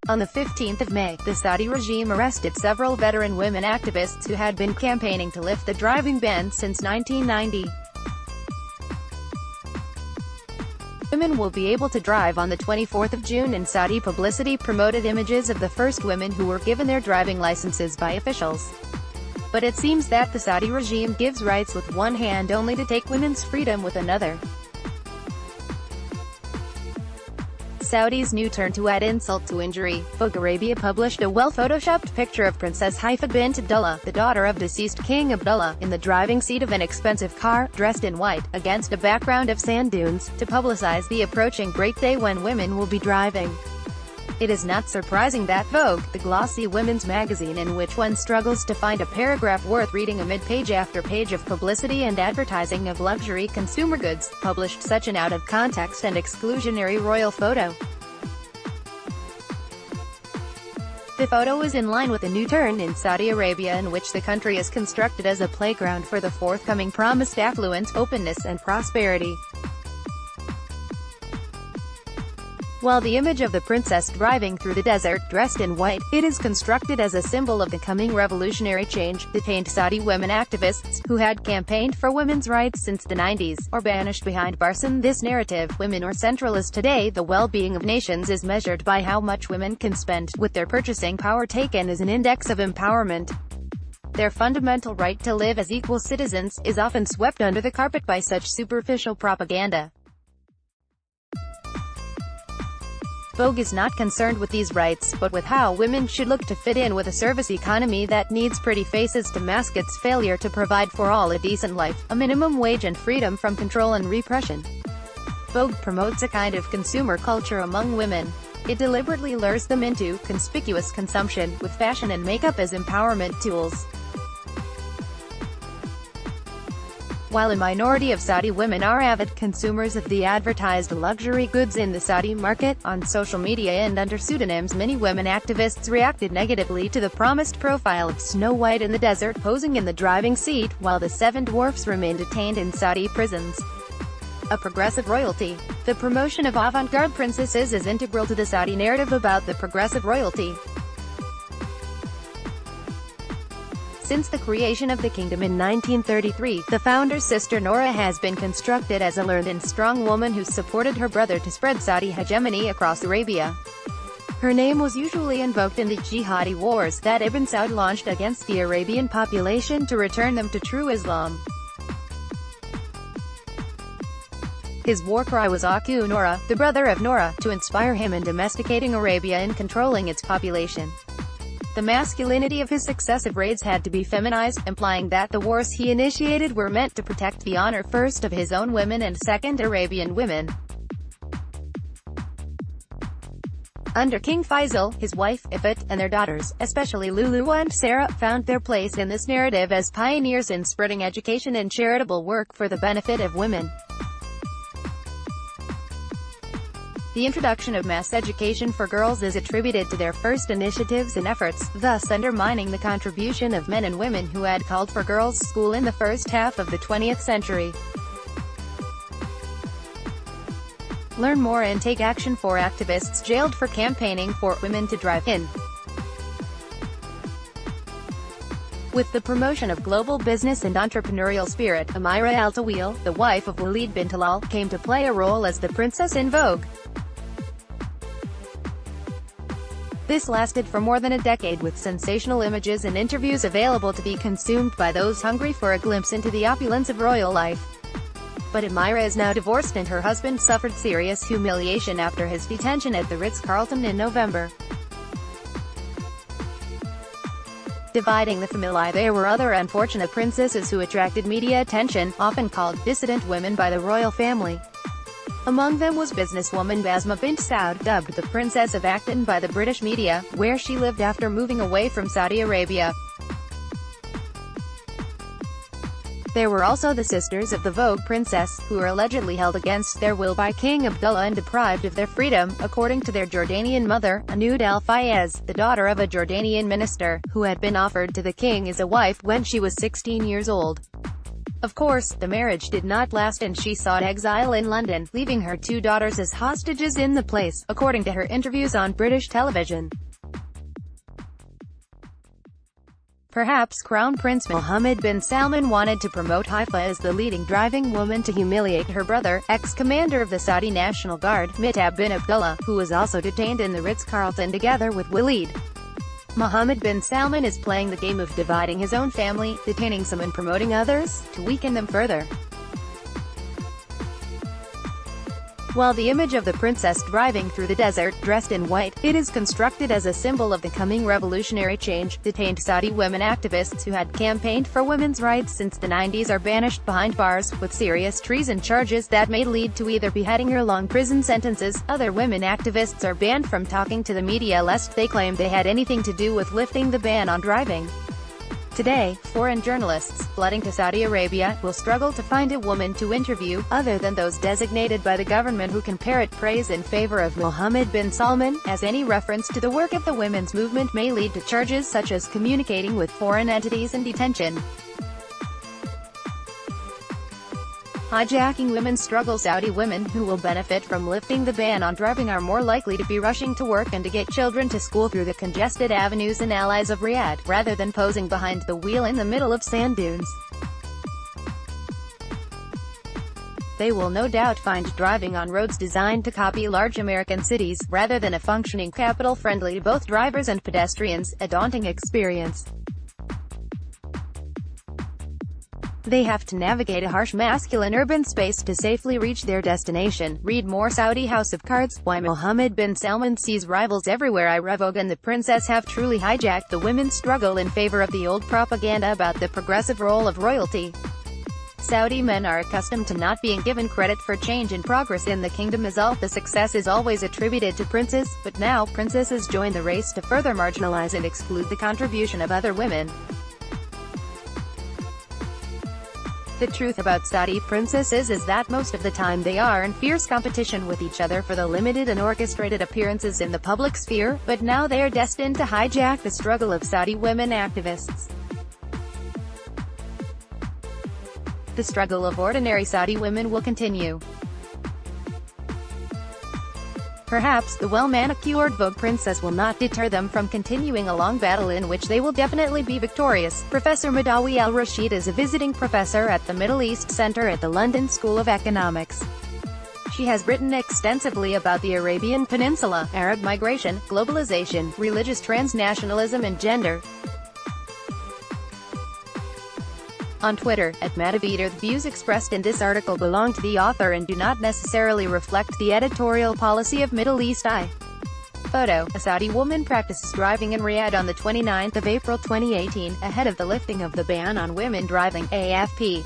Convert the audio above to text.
On the 15th of May, the Saudi regime arrested several veteran women activists who had been campaigning to lift the driving ban since 1990. Women will be able to drive on the 24th of June, and Saudi publicity promoted images of the first women who were given their driving licenses by officials. But it seems that the Saudi regime gives rights with one hand only to take women's freedom with another. Saudi's new turn to add insult to injury. Vogue Arabia published a well-photoshopped picture of Princess Haifa bint Abdullah, the daughter of deceased King Abdullah, in the driving seat of an expensive car, dressed in white, against a background of sand dunes, to publicize the approaching great day when women will be driving. It is not surprising that Vogue, the glossy women's magazine in which one struggles to find a paragraph worth reading amid page after page of publicity and advertising of luxury consumer goods, published such an out-of-context and exclusionary royal photo. The photo is in line with a new turn in Saudi Arabia, in which the country is constructed as a playground for the forthcoming promised affluence, openness and prosperity. While the image of the princess driving through the desert, dressed in white, it is constructed as a symbol of the coming revolutionary change. Detained Saudi women activists, who had campaigned for women's rights since the 90s, are banished behind bars. In this narrative, women are central as today the well-being of nations is measured by how much women can spend, with their purchasing power taken as an index of empowerment. Their fundamental right to live as equal citizens is often swept under the carpet by such superficial propaganda. Vogue is not concerned with these rights, but with how women should look to fit in with a service economy that needs pretty faces to mask its failure to provide for all a decent life, a minimum wage and freedom from control and repression. Vogue promotes a kind of consumer culture among women. It deliberately lures them into conspicuous consumption, with fashion and makeup as empowerment tools. While a minority of Saudi women are avid consumers of the advertised luxury goods in the Saudi market, on social media and under pseudonyms, many women activists reacted negatively to the promised profile of Snow White in the desert posing in the driving seat, while the seven dwarfs remain detained in Saudi prisons. A progressive royalty. The promotion of avant-garde princesses is integral to the Saudi narrative about the progressive royalty. Since the creation of the kingdom in 1933, the founder's sister Noura has been constructed as a learned and strong woman who supported her brother to spread Saudi hegemony across Arabia. Her name was usually invoked in the jihadi wars that Ibn Saud launched against the Arabian population to return them to true Islam. His war cry was Aku Noura, the brother of Noura, to inspire him in domesticating Arabia and controlling its population. The masculinity of his successive raids had to be feminized, implying that the wars he initiated were meant to protect the honor first of his own women and second Arabian women. Under King Faisal, his wife, Ifat, and their daughters, especially Lulu and Sarah, found their place in this narrative as pioneers in spreading education and charitable work for the benefit of women. The introduction of mass education for girls is attributed to their first initiatives and efforts, thus undermining the contribution of men and women who had called for girls' school in the first half of the 20th century. Learn more and take action for activists jailed for campaigning for women to drive in. With the promotion of global business and entrepreneurial spirit, Amira Al-Tawil, the wife of Walid bin Talal, came to play a role as the princess in Vogue. This lasted for more than a decade, with sensational images and interviews available to be consumed by those hungry for a glimpse into the opulence of royal life. But Amira is now divorced and her husband suffered serious humiliation after his detention at the Ritz-Carlton in November. Dividing the family, there were other unfortunate princesses who attracted media attention, often called dissident women by the royal family. Among them was businesswoman Basma bint Saud, dubbed the Princess of Acton by the British media, where she lived after moving away from Saudi Arabia. There were also the sisters of the Vogue princess, who were allegedly held against their will by King Abdullah and deprived of their freedom, according to their Jordanian mother, Anud al-Fayez, the daughter of a Jordanian minister, who had been offered to the king as a wife when she was 16 years old. Of course, the marriage did not last and she sought exile in London, leaving her 2 daughters as hostages in the place, according to her interviews on British television. Perhaps Crown Prince Mohammed bin Salman wanted to promote Haifa as the leading driving woman to humiliate her brother, ex-commander of the Saudi National Guard, Mittab bin Abdullah, who was also detained in the Ritz-Carlton together with Walid. Mohammed bin Salman is playing the game of dividing his own family, detaining some and promoting others, to weaken them further. While the image of the princess driving through the desert, dressed in white, it is constructed as a symbol of the coming revolutionary change, detained Saudi women activists who had campaigned for women's rights since the 90s are banished behind bars, with serious treason charges that may lead to either beheading or long prison sentences. Other women activists are banned from talking to the media lest they claim they had anything to do with lifting the ban on driving. Today, foreign journalists, flooding to Saudi Arabia, will struggle to find a woman to interview, other than those designated by the government who can parrot praise in favor of Mohammed bin Salman, as any reference to the work of the women's movement may lead to charges such as communicating with foreign entities and detention. Hijacking women's struggle. Saudi women who will benefit from lifting the ban on driving are more likely to be rushing to work and to get children to school through the congested avenues and alleys of Riyadh, rather than posing behind the wheel in the middle of sand dunes. They will no doubt find driving on roads designed to copy large American cities, rather than a functioning capital friendly to both drivers and pedestrians, a daunting experience. They have to navigate a harsh masculine urban space to safely reach their destination. Read more. Saudi House of Cards, Why Mohammed bin Salman Sees Rivals Everywhere. Vogue and the princess have truly hijacked the women's struggle in favor of the old propaganda about the progressive role of royalty. Saudi men are accustomed to not being given credit for change and progress in the kingdom, as all the success is always attributed to princes, but now, princesses join the race to further marginalize and exclude the contribution of other women. The truth about Saudi princesses is that most of the time they are in fierce competition with each other for the limited and orchestrated appearances in the public sphere, but now they are destined to hijack the struggle of Saudi women activists. The struggle of ordinary Saudi women will continue. Perhaps the well-manicured Vogue princess will not deter them from continuing a long battle in which they will definitely be victorious. Professor Madawi al-Rashid is a visiting professor at the Middle East Center at the London School of Economics. She has written extensively about the Arabian Peninsula, Arab migration, globalization, religious transnationalism and gender. On Twitter, @Madaveeder, the views expressed in this article belong to the author and do not necessarily reflect the editorial policy of Middle East Eye. Photo: a Saudi woman practices driving in Riyadh on the 29th of April 2018, ahead of the lifting of the ban on women driving. AFP.